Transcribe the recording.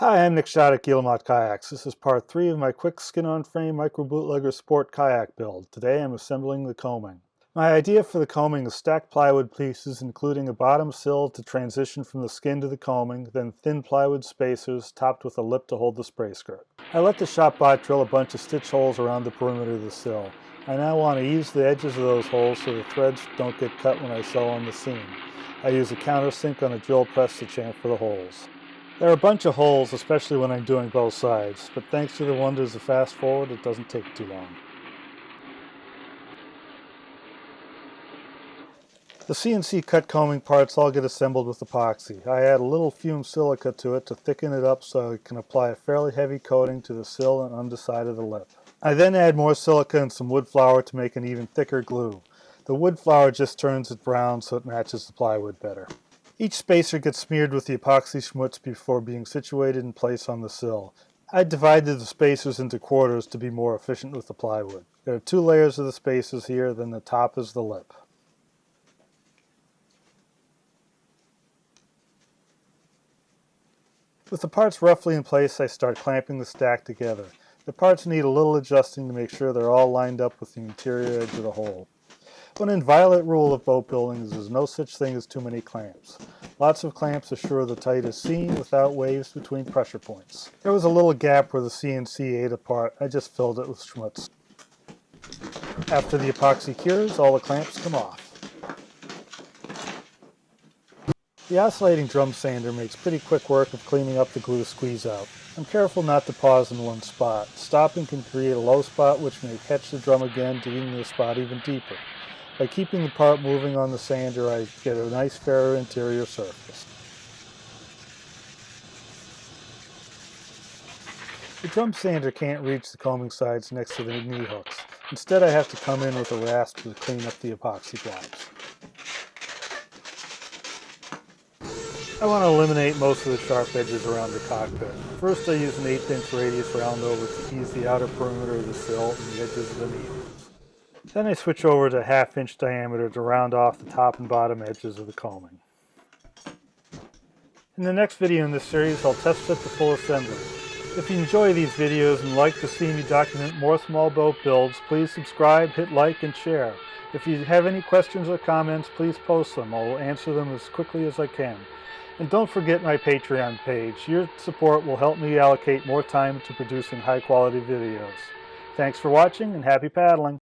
Hi, I'm Nick Schade at Kayaks. This is part 3 of my quick skin-on-frame microBootlegger sport kayak build. Today I'm assembling the coaming. My idea for the coaming is stacked plywood pieces including a bottom sill to transition from the skin to the coaming, then thin plywood spacers topped with a lip to hold the spray skirt. I let the shop bot drill a bunch of stitch holes around the perimeter of the sill. I now want to ease the edges of those holes so the threads don't get cut when I sew on the seam. I use a countersink on a drill press to chamfer the holes. There are a bunch of holes, especially when I'm doing both sides, but thanks to the wonders of fast forward, it doesn't take too long. The CNC cut coaming parts all get assembled with epoxy. I add a little fumed silica to it to thicken it up so I can apply a fairly heavy coating to the sill and underside of the lip. I then add more silica and some wood flour to make an even thicker glue. The wood flour just turns it brown so it matches the plywood better. Each spacer gets smeared with the epoxy schmutz before being situated in place on the sill. I divided the spacers into quarters to be more efficient with the plywood. There are 2 layers of the spacers here, then the top is the lip. With the parts roughly in place, I start clamping the stack together. The parts need a little adjusting to make sure they're all lined up with the interior edge of the hole. One inviolate rule of boat building is there's no such thing as too many clamps. Lots of clamps assure the tightest seam without waves between pressure points. There was a little gap where the CNC ate apart. I just filled it with schmutz. After the epoxy cures, all the clamps come off. The oscillating drum sander makes pretty quick work of cleaning up the glue squeeze out. I'm careful not to pause in one spot. Stopping can create a low spot which may catch the drum again, digging the spot even deeper. By keeping the part moving on the sander, I get a nice fairer interior surface. The drum sander can't reach the coaming sides next to the knee hooks. Instead, I have to come in with a rasp to clean up the epoxy blobs. I want to eliminate most of the sharp edges around the cockpit. First, I use an 1/8" radius round over to ease the outer perimeter of the sill and the edges of the knee hooks. Then I switch over to 1/2" diameter to round off the top and bottom edges of the coaming. In the next video in this series, I'll test fit the full assembly. If you enjoy these videos and like to see me document more small boat builds, please subscribe, hit like, and share. If you have any questions or comments, please post them. I'll answer them as quickly as I can. And don't forget my Patreon page. Your support will help me allocate more time to producing high-quality videos. Thanks for watching and happy paddling!